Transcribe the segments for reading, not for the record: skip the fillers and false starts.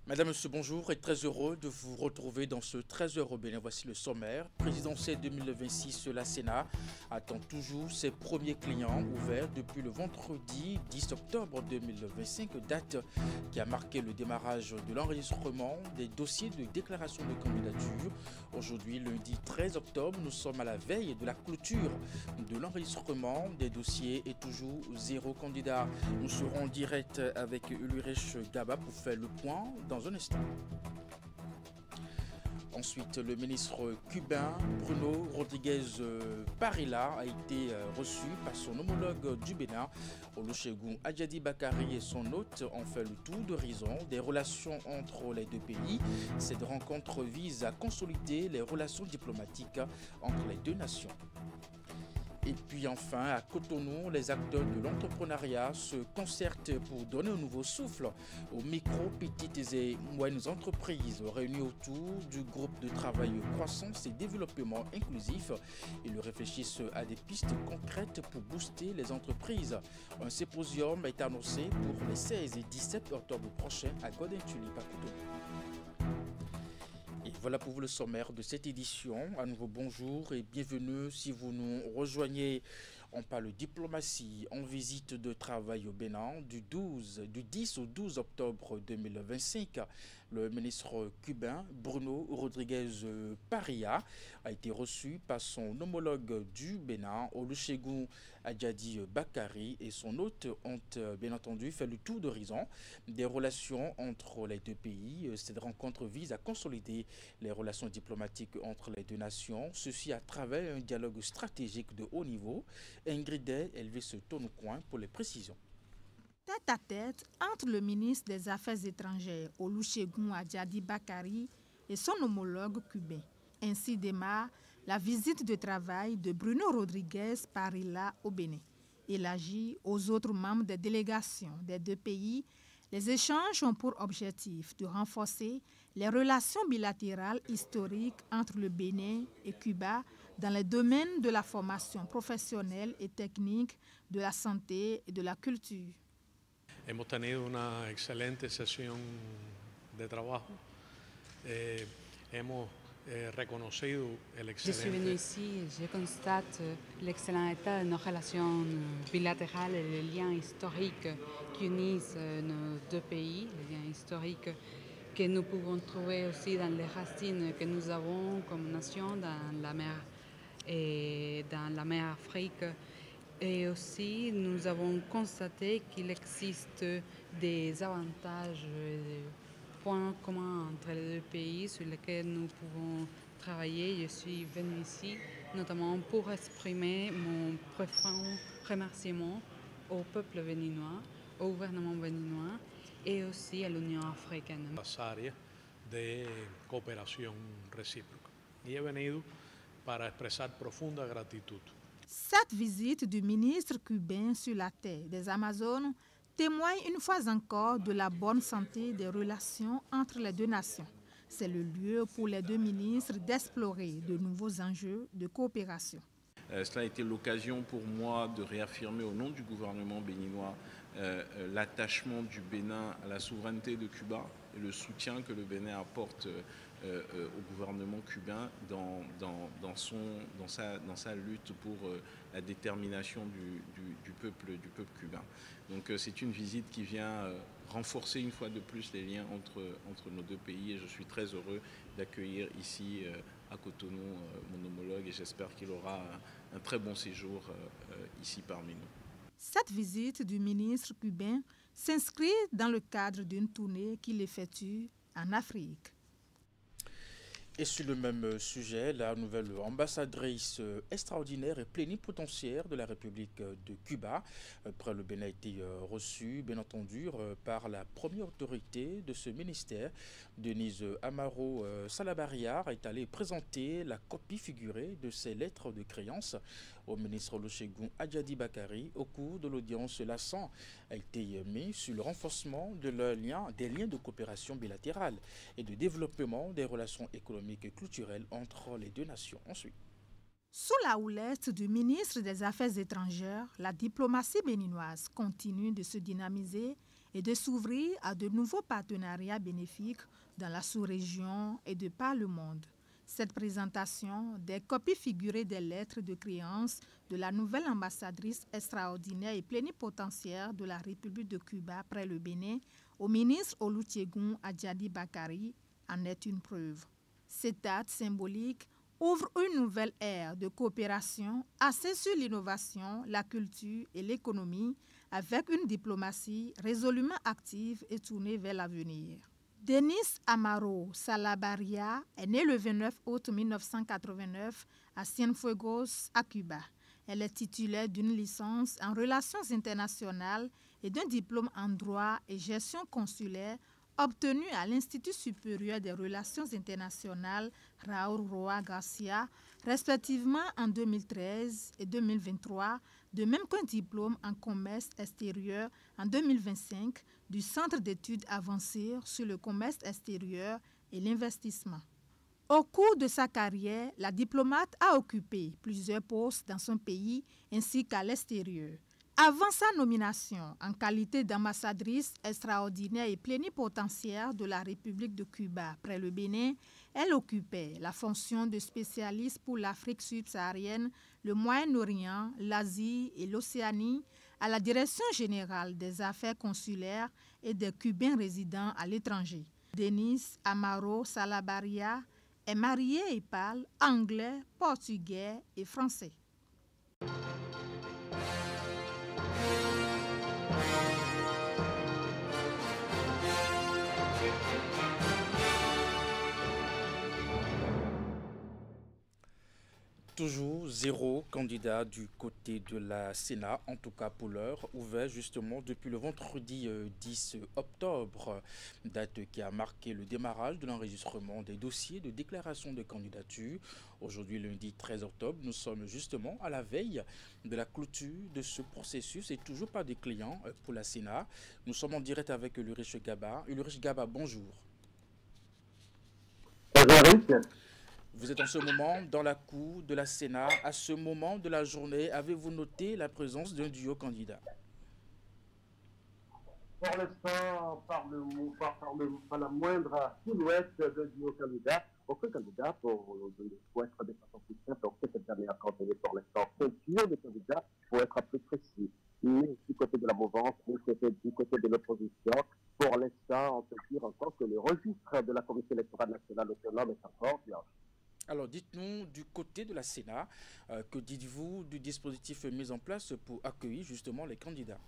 Madame, Monsieur, bonjour et très heureux de vous retrouver dans ce 13 heures au Bénin. Voici le sommaire. Présidentielle 2026, la Sénat attend toujours ses premiers clients ouverts depuis le vendredi 10 octobre 2025, date qui a marqué le démarrage de l'enregistrement des dossiers de déclaration de candidature. Aujourd'hui, lundi 13 octobre, nous sommes à la veille de la clôture de l'enregistrement des dossiers et toujours zéro candidat. Nous serons en direct avec Ulrich Gaba pour faire le point dans un instant. Ensuite, le ministre cubain Bruno Rodriguez Parilla a été reçu par son homologue du Bénin, Olusegun Adjadi Bakari, et son hôte ont fait le tour d'horizon des relations entre les deux pays. Cette rencontre vise à consolider les relations diplomatiques entre les deux nations. Et puis enfin, à Cotonou, les acteurs de l'entrepreneuriat se concertent pour donner un nouveau souffle aux micro, petites et moyennes entreprises réunies autour du groupe de travail croissance et développement inclusif. Ils réfléchissent à des pistes concrètes pour booster les entreprises. Un symposium est annoncé pour les 16 et 17 octobre prochains à Golden Tulip à Cotonou. Et voilà pour vous le sommaire de cette édition. À nouveau bonjour et bienvenue si vous nous rejoignez. On parle diplomatie en visite de travail au Bénin du 10 au 12 octobre 2025. Le ministre cubain Bruno Rodriguez Parilla a été reçu par son homologue du Bénin, Olusegun Adjadi Bakari, et son hôte ont bien entendu fait le tour d'horizon des relations entre les deux pays. Cette rencontre vise à consolider les relations diplomatiques entre les deux nations, ceci à travers un dialogue stratégique de haut niveau. Ingrid Elvis se tourne au coin pour les précisions. Tête à tête entre le ministre des Affaires étrangères Olusegun Adjadi Bakari et son homologue cubain. Ainsi démarre la visite de travail de Bruno Rodriguez Parilla au Bénin. Élargie aux autres membres des délégations des deux pays, les échanges ont pour objectif de renforcer les relations bilatérales historiques entre le Bénin et Cuba dans les domaines de la formation professionnelle et technique, de la santé et de la culture. Hemos tenido una excelente sesión de trabajo. Hemos reconocido el Je suis venue ici et je constate l'excellent état de nos relations bilatérales et les liens historiques qui unissent nos deux pays, les liens historiques que nous pouvons trouver aussi dans les racines que nous avons comme nation dans la mer Afrique. Et aussi, nous avons constaté qu'il existe des avantages, des points communs entre les deux pays sur lesquels nous pouvons travailler. Je suis venue ici notamment pour exprimer mon profond remerciement au peuple béninois, au gouvernement béninois et aussi à l'Union africaine. Las áreas de cooperación recíproca. Y he venido para expresar profunda gratitud. Cette visite du ministre cubain sur la terre des Amazones témoigne une fois encore de la bonne santé des relations entre les deux nations. C'est le lieu pour les deux ministres d'explorer de nouveaux enjeux de coopération. Cela a été l'occasion pour moi de réaffirmer au nom du gouvernement béninois l'attachement du Bénin à la souveraineté de Cuba et le soutien que le Bénin apporte au gouvernement cubain dans sa lutte pour la détermination du peuple cubain. Donc c'est une visite qui vient renforcer une fois de plus les liens entre nos deux pays et je suis très heureux d'accueillir ici à Cotonou mon homologue et j'espère qu'il aura un très bon séjour ici parmi nous. Cette visite du ministre cubain s'inscrit dans le cadre d'une tournée qu'il effectue en Afrique. Et sur le même sujet, la nouvelle ambassadrice extraordinaire et plénipotentiaire de la République de Cuba, après le Bénin a été reçue, bien entendu, par la première autorité de ce ministère, Denise Amaro Salabarrière, est allée présenter la copie figurée de ses lettres de créance au ministre Olusegun Adjadi Bakari. Au cours de l'audience, l'accent a été mis sur le renforcement des liens de coopération bilatérale et de développement des relations économiques et culturelles entre les deux nations. Ensuite, sous la houlette du ministre des Affaires étrangères, la diplomatie béninoise continue de se dynamiser et de s'ouvrir à de nouveaux partenariats bénéfiques dans la sous-région et de par le monde. Cette présentation des copies figurées des lettres de créance de la nouvelle ambassadrice extraordinaire et plénipotentiaire de la République de Cuba près le Bénin au ministre Olusegun Adjadi Bakari en est une preuve. Cet acte symbolique ouvre une nouvelle ère de coopération axée sur l'innovation, la culture et l'économie avec une diplomatie résolument active et tournée vers l'avenir. Denise Amaro Salabarria est née le 29 août 1989 à Cienfuegos, à Cuba. Elle est titulaire d'une licence en relations internationales et d'un diplôme en droit et gestion consulaire obtenu à l'Institut supérieur des relations internationales Raúl Roa Garcia, respectivement en 2013 et 2023, de même qu'un diplôme en commerce extérieur en 2025 du Centre d'études avancées sur le commerce extérieur et l'investissement. Au cours de sa carrière, la diplomate a occupé plusieurs postes dans son pays ainsi qu'à l'extérieur. Avant sa nomination en qualité d'ambassadrice extraordinaire et plénipotentiaire de la République de Cuba près le Bénin, elle occupait la fonction de spécialiste pour l'Afrique subsaharienne, le Moyen-Orient, l'Asie et l'Océanie à la Direction générale des affaires consulaires et des Cubains résidant à l'étranger. Denise Amaro Salabarria est mariée et parle anglais, portugais et français. Toujours 0 candidat du côté de la Sénat, en tout cas pour l'heure, ouvert justement depuis le vendredi 10 octobre, date qui a marqué le démarrage de l'enregistrement des dossiers de déclaration de candidature. Aujourd'hui, lundi 13 octobre, nous sommes justement à la veille de la clôture de ce processus et toujours pas de clients pour la Sénat. Nous sommes en direct avec Ulrich Gaba. Ulrich Gaba, bonjour. Bonjour. Vous êtes en ce moment dans la cour de la Sénat. À ce moment de la journée, avez-vous noté la présence d'un duo candidat? Pour l'instant, par la moindre silhouette d'un duo candidat, aucun candidat pour être de façon plus simple, donc cette dernière campagne pour l'instant, un duo de candidats pour être plus précis. Mais du côté de la mouvance, du côté de l'opposition, pour l'instant, on peut dire encore que le registre de la Commission électorale nationale autonome est encore vierge. Alors, dites-nous, du côté de la Sénat, que dites-vous du dispositif mis en place pour accueillir justement les candidats?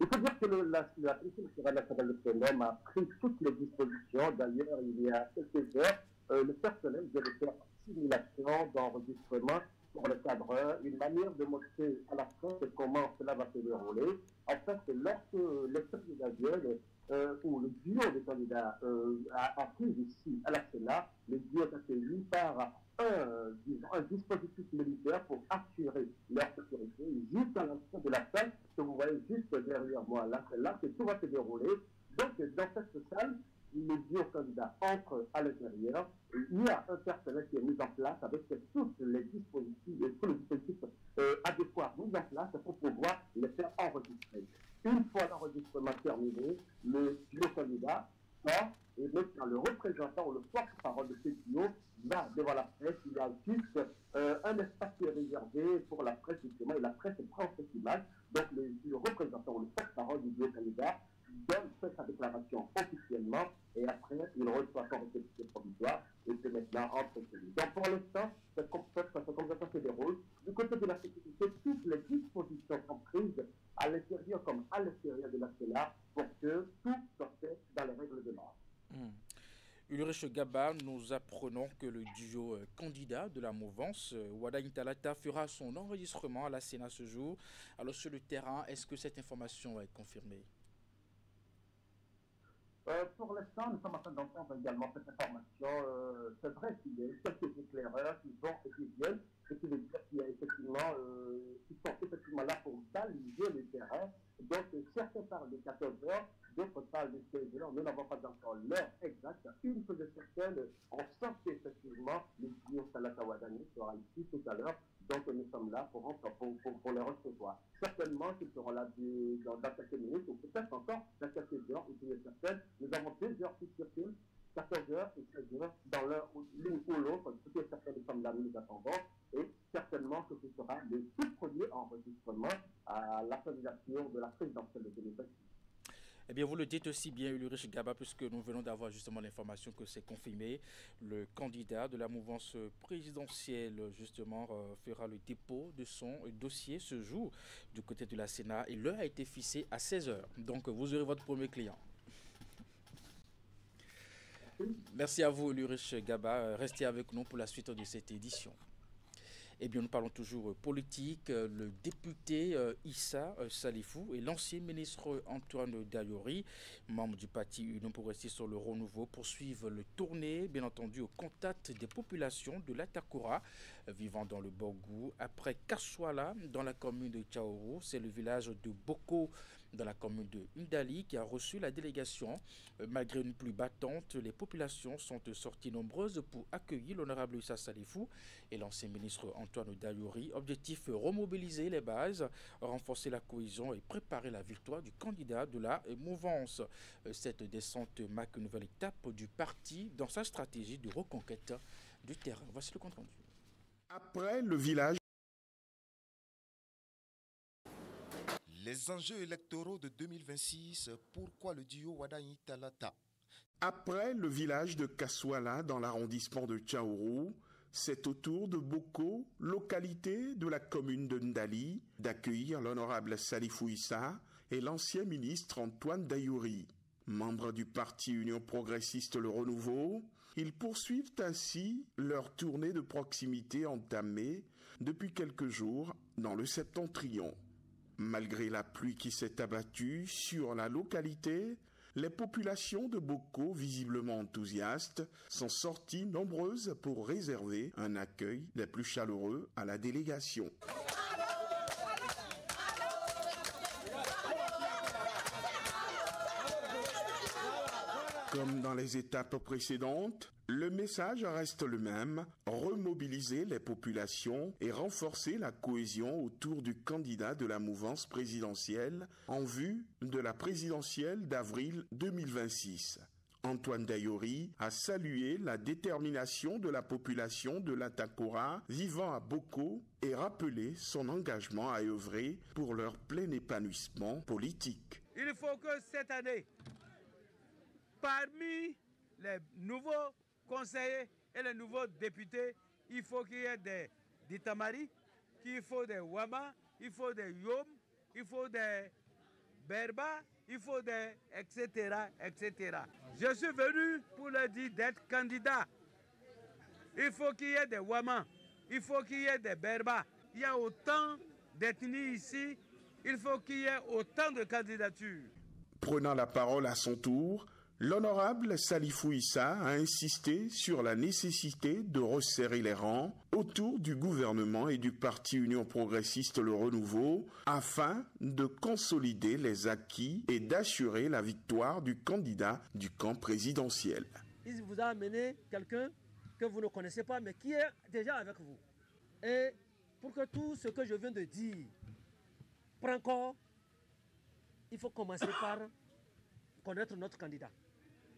Il faut dire que la Commission électorale nationale autonome a pris toutes les dispositions. D'ailleurs, il y a quelques heures, le personnel vient de faire simulation d'enregistrement pour le cadreur, une manière de montrer à la fin comment cela va se dérouler. En fait, lorsque les candidats viennent, ou le duo des candidats accueille ici à la Sénat, le duo est accueilli par un dispositif militaire pour assurer leur sécurité jusqu'à l'entrée de la salle que vous voyez juste derrière moi. Là, c'est là que tout va se dérouler. Donc, dans cette salle, le duo candidat entre à l'intérieur. Il y a un personnel qui est mis en place avec tous les dispositifs adéquats mis en place pour pouvoir les faire enregistrer. Une fois l'enregistrement terminé, le duo candidat sort et maintenant le représentant ou le porte-parole de ce duo va devant la presse. Il y a juste un espace qui est réservé pour la presse justement et la presse prend cette image. Donc le représentant ou le porte-parole du duo candidat fait sa déclaration officiellement et après il reçoit son récépissé provisoire et c'est maintenant entre celui. Donc pour l'instant, cette conversation se déroule. Du côté de la sécurité, toutes les dispositions sont prises à l'intérieur comme à l'extérieur de la Sénat pour que tout soit fait dans les règles de l'art. Ulrich Gaba, nous apprenons que le duo candidat de la mouvance, Wada Intalata, fera son enregistrement à la Sénat ce jour. Alors sur le terrain, est-ce que cette information est confirmée? Pour l'instant, nous sommes en train d'entendre également cette information. C'est vrai qu'il y a quelques éclaireurs qui vont et qui viennent, et qui veut dire qu'il y a effectivement, qui sont effectivement là pour baliser le terrain. Donc, certains parlent de 14 heures, d'autres parlent de 16 heures. Nous n'avons pas encore l'heure exacte. Une chose est certaine, on sent qu'effectivement, le duo Salata Wadani sera ici tout à l'heure. Donc nous sommes là pour les recevoir. Certainement qu'ils seront là dans quelques minutes, ou peut-être encore dans quelques heures, ou plus certaines. Nous avons 2 heures qui circulent, 14h et 16h, dans l'une ou l'autre. Tout est certain, nous sommes là, nous attendons. Et certainement que ce sera le tout premier enregistrement à la candidature de la présidentielle de 2026. Eh bien, vous le dites aussi bien, Ulrich Gaba, puisque nous venons d'avoir justement l'information que c'est confirmé. Le candidat de la mouvance présidentielle, justement, fera le dépôt de son dossier ce jour du côté de la Sénat. Et l'heure a été fixée à 16h. Donc, vous aurez votre premier client. Merci à vous, Ulrich Gaba. Restez avec nous pour la suite de cette édition. Eh bien, nous parlons toujours politique. Le député Issa Salifou et l'ancien ministre Antoine Dayori, membre du parti Union Progressiste sur le Renouveau, poursuivent le tournée, bien entendu, au contact des populations de l'Atakora vivant dans le Borgou. Après Kaswala, dans la commune de Tchaourou, c'est le village de Boko, dans la commune de Ndali, qui a reçu la délégation. Malgré une pluie battante, les populations sont sorties nombreuses pour accueillir l'honorable Issa Salifou et l'ancien ministre Antoine Dayori. Objectif, remobiliser les bases, renforcer la cohésion et préparer la victoire du candidat de la mouvance. Cette descente marque une nouvelle étape du parti dans sa stratégie de reconquête du terrain. Voici le compte rendu. Après le village, les enjeux électoraux de 2026, pourquoi le duo Wadaï Talata? Après le village de Kaswala dans l'arrondissement de Tchaourou, c'est au tour de Boko, localité de la commune de Ndali, d'accueillir l'honorable Salifou Issa et l'ancien ministre Antoine Dayori. Membres du parti Union Progressiste Le Renouveau, ils poursuivent ainsi leur tournée de proximité entamée depuis quelques jours dans le Septentrion. Malgré la pluie qui s'est abattue sur la localité, les populations de Boko, visiblement enthousiastes, sont sorties nombreuses pour réserver un accueil les plus chaleureux à la délégation. Comme dans les étapes précédentes, le message reste le même, remobiliser les populations et renforcer la cohésion autour du candidat de la mouvance présidentielle en vue de la présidentielle d'avril 2026. Antoine Dayori a salué la détermination de la population de l'Atakora vivant à Boko et rappelé son engagement à œuvrer pour leur plein épanouissement politique. Il faut que cette année, parmi les nouveaux conseillers et les nouveaux députés, il faut qu'il y ait des Tamari, il faut des Wama, il faut des Yom, il faut des Berba, il faut des etc., etc. Je suis venu pour leur dire d'être candidat. Il faut qu'il y ait des Wama, il faut qu'il y ait des Berba. Il y a autant d'ethnies ici, il faut qu'il y ait autant de candidatures. Prenant la parole à son tour, l'honorable Salifou Issa a insisté sur la nécessité de resserrer les rangs autour du gouvernement et du parti Union Progressiste Le Renouveau afin de consolider les acquis et d'assurer la victoire du candidat du camp présidentiel. Il vous a amené quelqu'un que vous ne connaissez pas mais qui est déjà avec vous. Et pour que tout ce que je viens de dire prenne corps, il faut commencer par connaître notre candidat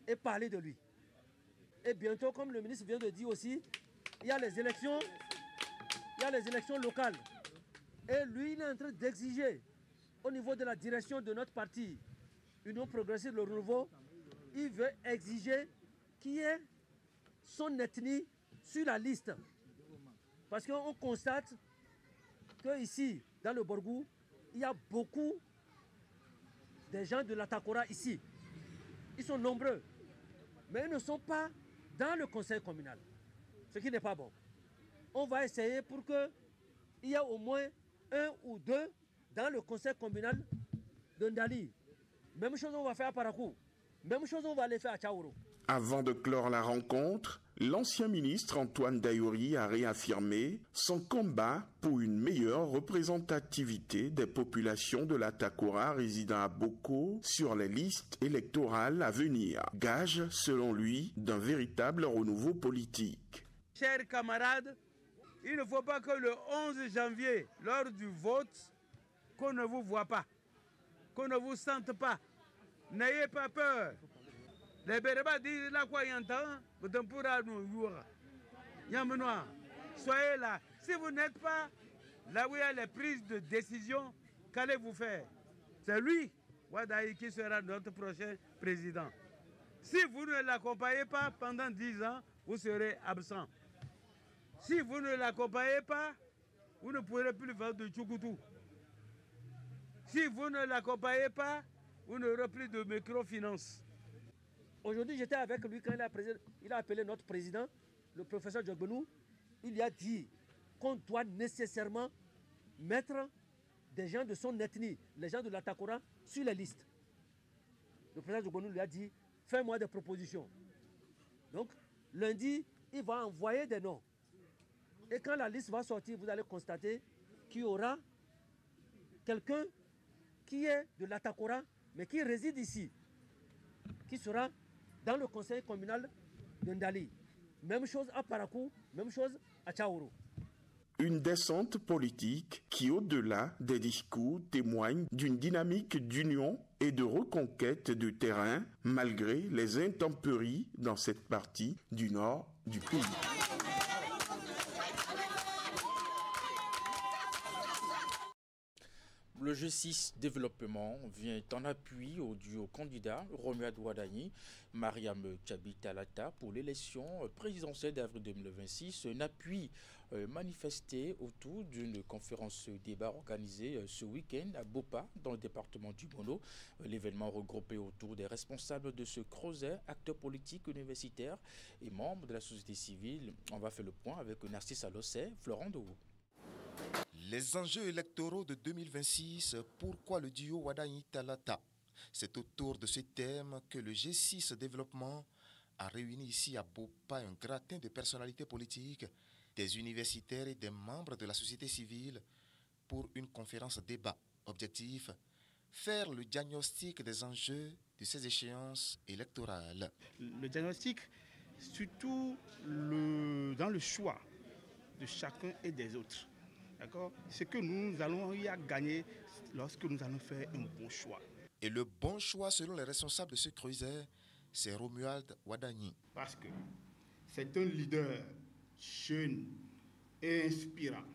et parler de lui. Et bientôt, comme le ministre vient de dire aussi, il y a les élections locales. Et lui, il est en train d'exiger au niveau de la direction de notre parti, Union Progressiste Le Renouveau, il veut exiger qu'il y ait son ethnie sur la liste. Parce qu'on constate qu'ici, dans le Borgou, il y a beaucoup de gens de l'Atakora ici. Ils sont nombreux, mais ils ne sont pas dans le conseil communal, ce qui n'est pas bon. On va essayer pour qu'il y ait au moins 1 ou 2 dans le conseil communal de Ndali. Même chose on va faire à Parakou, même chose on va aller faire à Tchaourou. Avant de clore la rencontre, l'ancien ministre Antoine Dayori a réaffirmé son combat pour une meilleure représentativité des populations de l'Atakora résidant à Boko sur les listes électorales à venir. Gage, selon lui, d'un véritable renouveau politique. Chers camarades, Il ne faut pas que le 11 janvier, lors du vote, qu'on ne vous voit pas, qu'on ne vous sente pas. N'ayez pas peur. Les Béréba disent là quoi y entend, vous pourrez nous voir. Soyez là. Si vous n'êtes pas là où il y a les prises de décision, qu'allez-vous faire? C'est lui, Wadaï, qui sera notre prochain président. Si vous ne l'accompagnez pas pendant 10 ans, vous serez absent. Si vous ne l'accompagnez pas, vous ne pourrez plus faire de Tchoukoutou. Si vous ne l'accompagnez pas, vous n'aurez plus de microfinance. Aujourd'hui, j'étais avec lui quand il a appelé notre président, le professeur Djogbenou. Il lui a dit qu'on doit nécessairement mettre des gens de son ethnie, les gens de l'Atakora, sur les listes. Le président Djogbenou lui a dit, fais-moi des propositions. Donc, lundi, il va envoyer des noms. Et quand la liste va sortir, vous allez constater qu'il y aura quelqu'un qui est de l'Atakora, mais qui réside ici, qui sera dans le conseil communal de Ndali. Même chose à Parakou, même chose à Tchaouro. Une descente politique qui, au-delà des discours, témoigne d'une dynamique d'union et de reconquête de terrain, malgré les intempéries dans cette partie du nord du pays. Le G6 Développement vient en appui au duo candidat Romuald Wadani, Mariam Tchabi Talata pour l'élection présidentielle d'avril 2026. Un appui manifesté autour d'une conférence débat organisée ce week-end à Bopa, dans le département du Bono. L'événement regroupé autour des responsables de ce creuset, acteurs politiques, universitaires et membres de la société civile. On va faire le point avec Narcisse Alossé, Florent Dourou. Les enjeux électoraux de 2026, pourquoi le duo Wadani-Talata? C'est autour de ce thème que le G6 Développement a réuni ici à Bopa un gratin de personnalités politiques, des universitaires et des membres de la société civile pour une conférence débat. Objectif, faire le diagnostic des enjeux de ces échéances électorales. Le diagnostic, surtout dans le choix de chacun et des autres. C'est que nous allons y gagner lorsque nous allons faire un bon choix. Et le bon choix, selon les responsables de ce creuset, c'est Romuald Wadani. Parce que c'est un leader jeune et inspirant,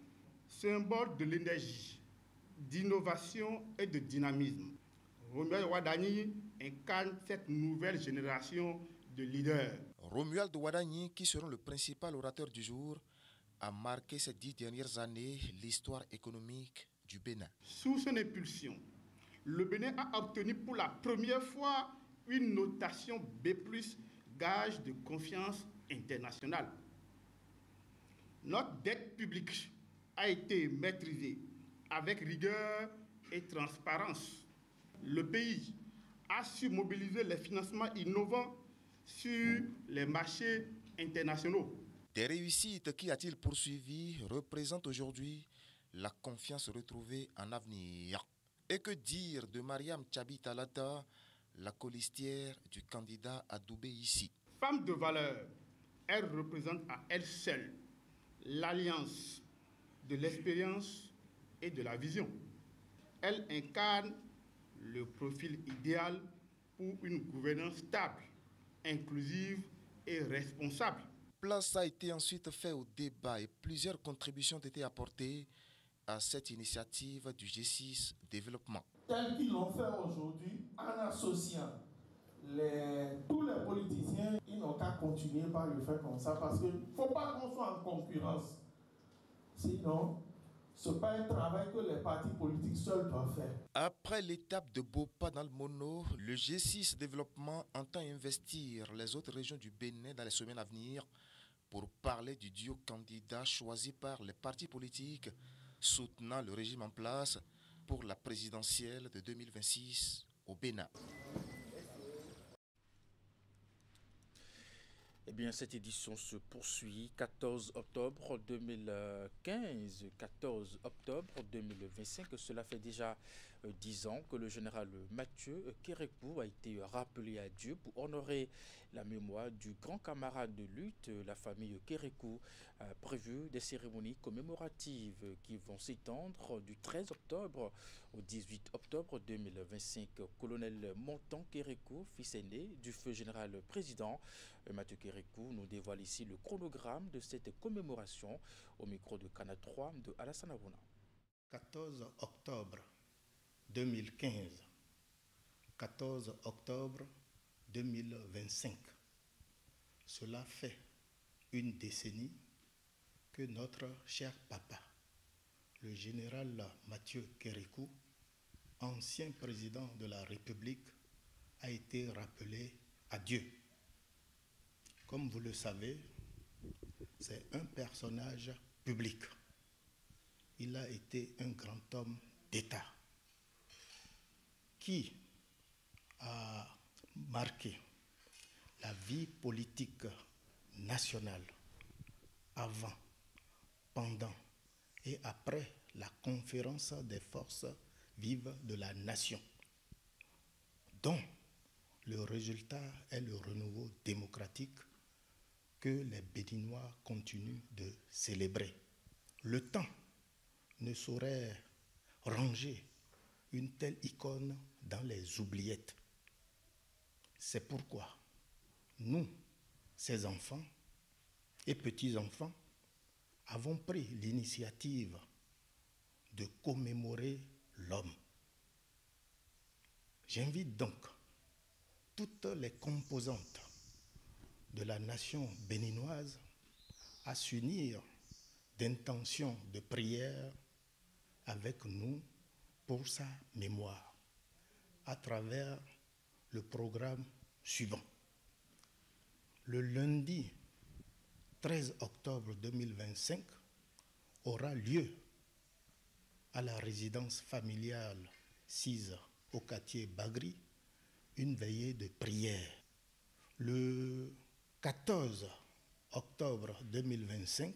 symbole de l'énergie, d'innovation et de dynamisme. Romuald Wadani incarne cette nouvelle génération de leaders. Romuald Wadani, qui sera le principal orateur du jour, a marqué ces 10 dernières années l'histoire économique du Bénin. Sous son impulsion, le Bénin a obtenu pour la première fois une notation B+, gage de confiance internationale. Notre dette publique a été maîtrisée avec rigueur et transparence. Le pays a su mobiliser les financements innovants sur les marchés internationaux. Des réussites qui a-t-il poursuivi représentent aujourd'hui la confiance retrouvée en avenir. Et que dire de Mariam Tchabi Talata, la colistière du candidat Adoubé ici? Femme de valeur, elle représente à elle seule l'alliance de l'expérience et de la vision. Elle incarne le profil idéal pour une gouvernance stable, inclusive et responsable. Place a été ensuite fait au débat et plusieurs contributions ont été apportées à cette initiative du G6 Développement. Tels qu'ils l'ont fait aujourd'hui, en associant tous les politiciens, ils n'ont qu'à continuer par le faire comme ça parce qu'il ne faut pas qu'on soit en concurrence. Sinon, ce n'est pas un travail que les partis politiques seuls doivent faire. Après l'étape de Bopa dans le Mono, le G6 Développement entend investir les autres régions du Bénin dans les semaines à venir pour parler du duo candidat choisi par les partis politiques soutenant le régime en place pour la présidentielle de 2026 au Bénin. Eh bien, cette édition se poursuit 14 octobre 2015, 14 octobre 2025. Cela fait déjà 10 ans que le général Mathieu Kérékou a été rappelé à Dieu pour honorer la mémoire du grand camarade de lutte, la famille Kérékou, a prévu des cérémonies commémoratives qui vont s'étendre du 13 octobre au 18 octobre 2025. Colonel Montan Kérékou, fils aîné du feu général président Mathieu Kérékou, nous dévoile ici le chronogramme de cette commémoration au micro de Canal 3 de Alassane Abouna. 14 octobre 2015, 14 octobre 2025. Cela fait une décennie que notre cher papa, le général Mathieu Kérékou, ancien président de la République, a été rappelé à Dieu. Comme vous le savez, c'est un personnage public. Il a été un grand homme d'État qui a marqué la vie politique nationale avant, pendant et après la conférence des forces vives de la nation, dont le résultat est le renouveau démocratique que les Béninois continuent de célébrer. Le temps ne saurait ranger une telle icône dans les oubliettes. C'est pourquoi nous, ses enfants et petits-enfants, avons pris l'initiative de commémorer l'homme. J'invite donc toutes les composantes de la nation béninoise à s'unir d'intentions de prière avec nous pour sa mémoire à travers le programme suivant. Le lundi 13 octobre 2025 aura lieu à la résidence familiale sise au quartier Bagri une veillée de prière. Le 14 octobre 2025,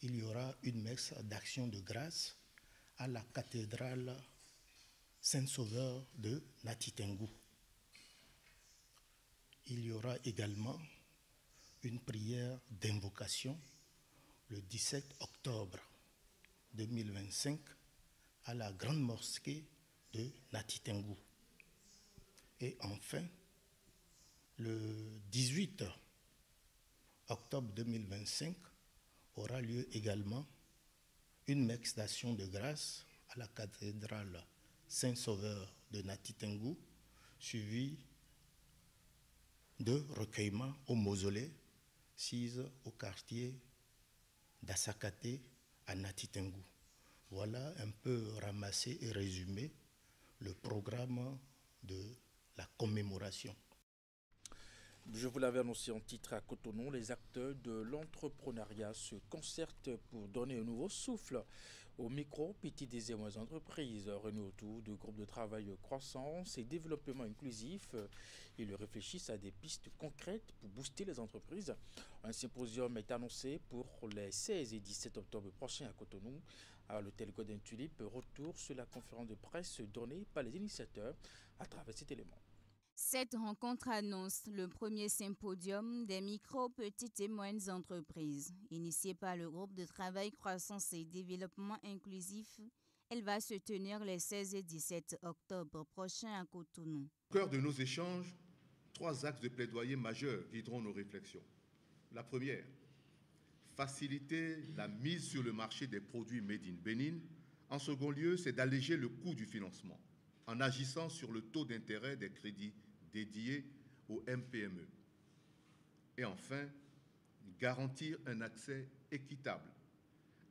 il y aura une messe d'action de grâce à la cathédrale Saint-Sauveur de Natitengu. Il y aura également une prière d'invocation le 17 octobre 2025 à la grande mosquée de Natitengu. Et enfin, le 18 octobre 2025 aura lieu également une messe d'action de grâce à la cathédrale Saint-Sauveur de Natitengu, suivie de recueillement au mausolée, sise au quartier d'Asakate à Natitengu. Voilà un peu ramassé et résumé le programme de la commémoration. Je vous l'avais annoncé en titre à Cotonou, les acteurs de l'entrepreneuriat se concertent pour donner un nouveau souffle aux micro, petites et moyennes entreprises réunies autour du groupe de travail croissance et développement inclusif. Ils réfléchissent à des pistes concrètes pour booster les entreprises. Un symposium est annoncé pour les 16 et 17 octobre prochains à Cotonou, à l'hôtel Golden Tulip. Retour sur la conférence de presse donnée par les initiateurs à travers cet élément. Cette rencontre annonce le premier symposium des micro, petites et moyennes entreprises. Initiée par le groupe de travail croissance et développement inclusif, elle va se tenir les 16 et 17 octobre prochains à Cotonou. Au cœur de nos échanges, 3 axes de plaidoyer majeurs guideront nos réflexions. La première, faciliter la mise sur le marché des produits made in Bénin. En second lieu, c'est d'alléger le coût du financement en agissant sur le taux d'intérêt des crédits dédiés aux MPME. Et enfin, garantir un accès équitable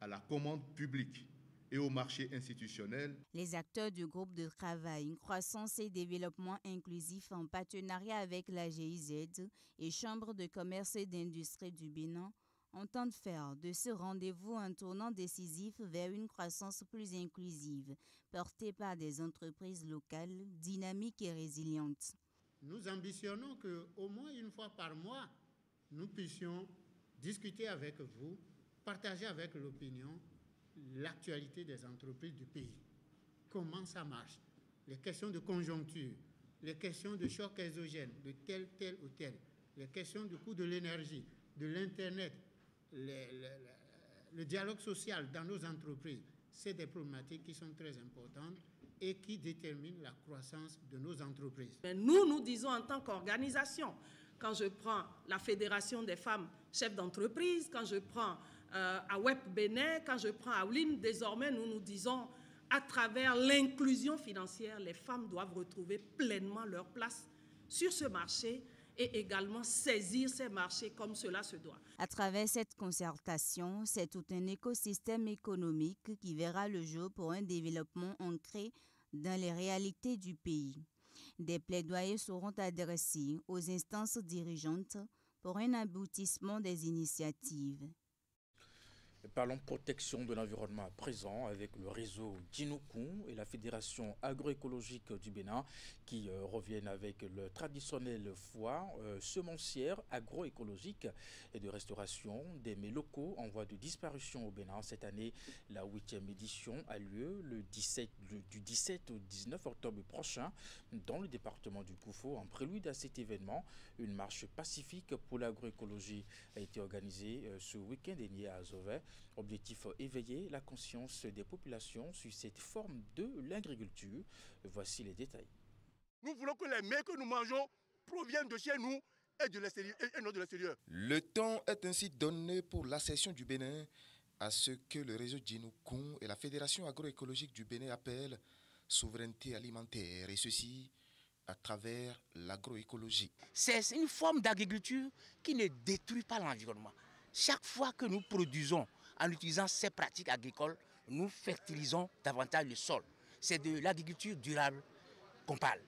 à la commande publique et au marché institutionnel. Les acteurs du groupe de travail Croissance et Développement Inclusif en partenariat avec la GIZ et Chambre de commerce et d'industrie du Bénin entendent faire de ce rendez-vous un tournant décisif vers une croissance plus inclusive, portée par des entreprises locales dynamiques et résilientes. Nous ambitionnons qu'au moins une fois par mois, nous puissions discuter avec vous, partager avec l'opinion l'actualité des entreprises du pays. Comment ça marche? Les questions de conjoncture, les questions de choc exogène, de tel ou tel. les questions du coût de l'énergie, de l'Internet, le dialogue social dans nos entreprises, c'est des problématiques qui sont très importantes et qui déterminent la croissance de nos entreprises. Mais nous disons en tant qu'organisation, quand je prends la Fédération des femmes chefs d'entreprise, quand je prends à Web Bénin, quand je prends à WLIM, désormais nous disons à travers l'inclusion financière, les femmes doivent retrouver pleinement leur place sur ce marché et également saisir ces marchés comme cela se doit. À travers cette concertation, c'est tout un écosystème économique qui verra le jour pour un développement ancré dans les réalités du pays. Des plaidoyers seront adressés aux instances dirigeantes pour un aboutissement des initiatives. Parlons protection de l'environnement à présent avec le réseau Djinoukoun et la Fédération agroécologique du Bénin qui reviennent avec le traditionnel foire semencière agroécologique et de restauration des mets locaux en voie de disparition au Bénin. Cette année, la 8e édition a lieu du 17 au 19 octobre prochain dans le département du Koufo. En prélude à cet événement, une marche pacifique pour l'agroécologie a été organisée ce week-end dernier à Azové. Objectif éveiller la conscience des populations sur cette forme de l'agriculture. Voici les détails. Nous voulons que les mets que nous mangeons proviennent de chez nous et de l'extérieur, et non de l'extérieur. Le temps est ainsi donné pour l'accession du Bénin à ce que le réseau Djinoukoun et la Fédération agroécologique du Bénin appellent souveraineté alimentaire, et ceci à travers l'agroécologie. C'est une forme d'agriculture qui ne détruit pas l'environnement. Chaque fois que nous produisons en utilisant ces pratiques agricoles, nous fertilisons davantage le sol. C'est de l'agriculture durable qu'on parle.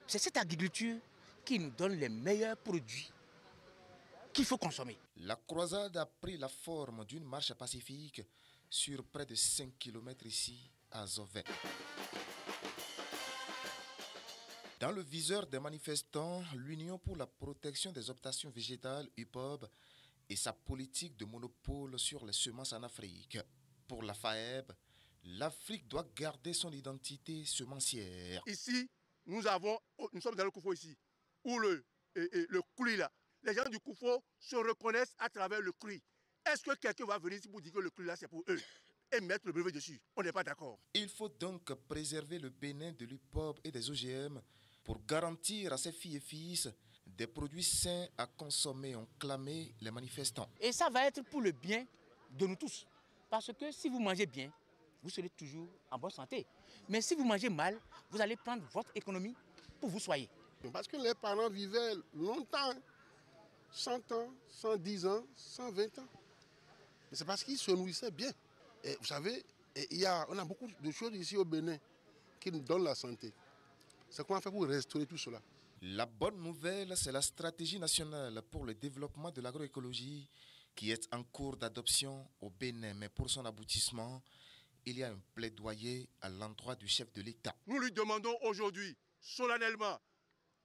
C'est cette agriculture qui nous donne les meilleurs produits qu'il faut consommer. La croisade a pris la forme d'une marche pacifique sur près de 5 km ici à Zové. Dans le viseur des manifestants, l'Union pour la protection des optations végétales, UPOB, et sa politique de monopole sur les semences en Afrique. Pour la FAEB, l'Afrique doit garder son identité semencière. Ici, nous sommes dans le Koufo ici, où le cruy là, les gens du Koufo se reconnaissent à travers le cruy. Est-ce que quelqu'un va venir ici pour dire que le cruy là c'est pour eux et mettre le brevet dessus? On n'est pas d'accord. Il faut donc préserver le Bénin de l'UPOB et des OGM pour garantir à ses filles et fils des produits sains à consommer, ont clamé les manifestants. Et ça va être pour le bien de nous tous. Parce que si vous mangez bien, vous serez toujours en bonne santé. Mais si vous mangez mal, vous allez prendre votre économie pour vous soigner. Parce que les parents vivaient longtemps, 100 ans, 110 ans, 120 ans. Mais c'est parce qu'ils se nourrissaient bien. Et vous savez, on a beaucoup de choses ici au Bénin qui nous donnent la santé. C'est comment on fait pour restaurer tout cela? La bonne nouvelle, c'est la stratégie nationale pour le développement de l'agroécologie qui est en cours d'adoption au Bénin. Mais pour son aboutissement, il y a un plaidoyer à l'endroit du chef de l'État. Nous lui demandons aujourd'hui, solennellement,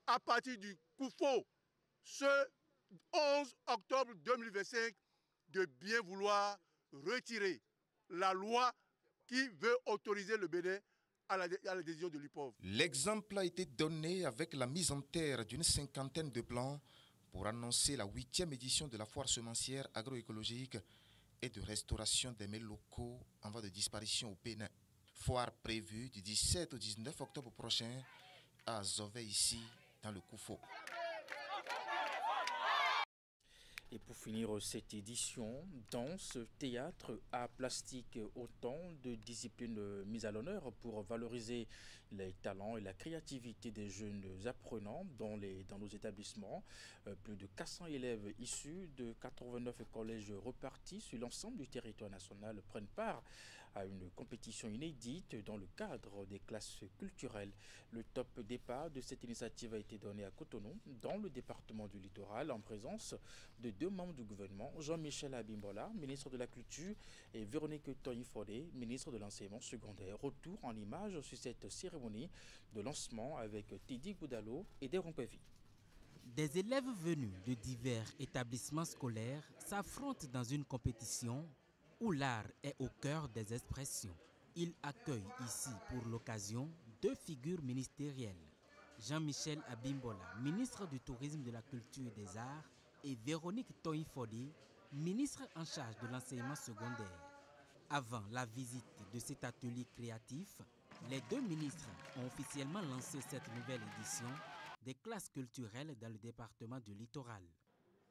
à partir du Koufo, ce 11 octobre 2025, de bien vouloir retirer la loi qui veut autoriser le Bénin à la décision de l'UPOB. L'exemple a été donné avec la mise en terre d'une 50aine de plans pour annoncer la 8e édition de la foire semencière agroécologique et de restauration des mets locaux en voie de disparition au Bénin. Foire prévue du 17 au 19 octobre prochain à Zové, ici, dans le Koufo. Et pour finir cette édition, danse, théâtre, art plastique, autant de disciplines mises à l'honneur pour valoriser les talents et la créativité des jeunes apprenants dans nos établissements. Plus de 400 élèves issus de 89 collèges repartis sur l'ensemble du territoire national prennent part à une compétition inédite dans le cadre des classes culturelles. Le top départ de cette initiative a été donné à Cotonou, dans le département du Littoral, en présence de 2 membres du gouvernement, Jean-Michel Abimbola, ministre de la Culture, et Véronique Toyi-Fodé, ministre de l'Enseignement secondaire. Retour en images sur cette cérémonie de lancement avec Teddy Goudalo et Deron Pevi. Des élèves venus de divers établissements scolaires s'affrontent dans une compétition où l'art est au cœur des expressions. Ils accueillent ici pour l'occasion 2 figures ministérielles, Jean-Michel Abimbola, ministre du Tourisme, de la Culture et des Arts, et Véronique Toïfodi, ministre en charge de l'enseignement secondaire. Avant la visite de cet atelier créatif, les deux ministres ont officiellement lancé cette nouvelle édition des classes culturelles dans le département du Littoral.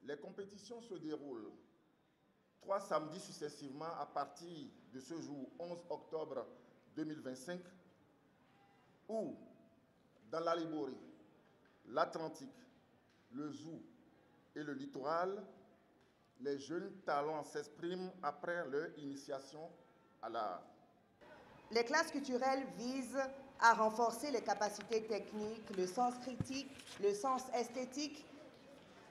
Les compétitions se déroulent 3 samedis successivement à partir de ce jour 11 octobre 2025 où, dans la Liborie, l'Atlantique, le Zou et le Littoral, les jeunes talents s'expriment après leur initiation à l'art. Les classes culturelles visent à renforcer les capacités techniques, le sens critique, le sens esthétique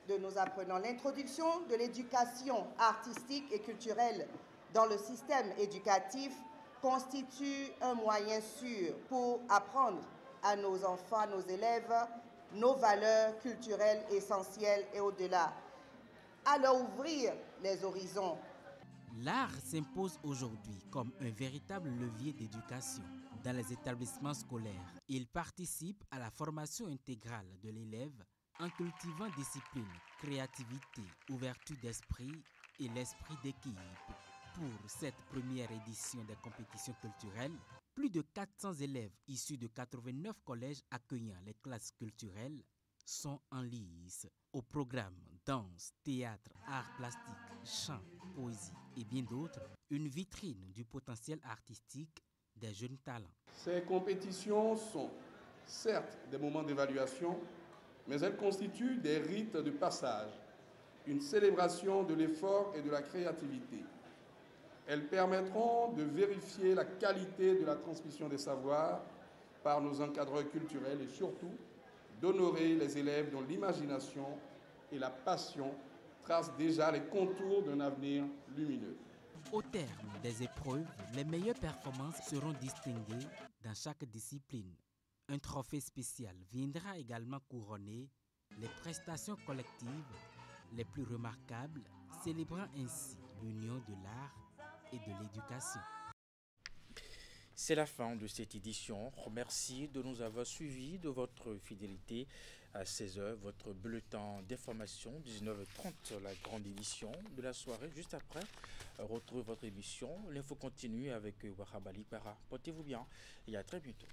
de nos apprenants. L'introduction de l'éducation artistique et culturelle dans le système éducatif constitue un moyen sûr pour apprendre à nos enfants, à nos élèves, nos valeurs culturelles essentielles et au-delà, à leur ouvrir les horizons. L'art s'impose aujourd'hui comme un véritable levier d'éducation. Dans les établissements scolaires, il participe à la formation intégrale de l'élève en cultivant discipline, créativité, ouverture d'esprit et l'esprit d'équipe. Pour cette première édition des compétitions culturelles, plus de 400 élèves issus de 89 collèges accueillant les classes culturelles sont en lice. Au programme danse, théâtre, arts plastiques, chant, poésie et bien d'autres, une vitrine du potentiel artistique des jeunes talents. Ces compétitions sont certes des moments d'évaluation, mais elles constituent des rites de passage, une célébration de l'effort et de la créativité. Elles permettront de vérifier la qualité de la transmission des savoirs par nos encadreurs culturels et surtout d'honorer les élèves dont l'imagination et la passion tracent déjà les contours d'un avenir lumineux. Au terme des épreuves, les meilleures performances seront distinguées dans chaque discipline. Un trophée spécial viendra également couronner les prestations collectives les plus remarquables, célébrant ainsi l'union de l'art et de l'éducation. C'est la fin de cette édition. Merci de nous avoir suivis, de votre fidélité. À 16h, votre bulletin d'information, 19h30, la grande édition de la soirée. Juste après, retrouvez votre émission. L'info continue avec Wahab Ali Para. Portez-vous bien et à très bientôt.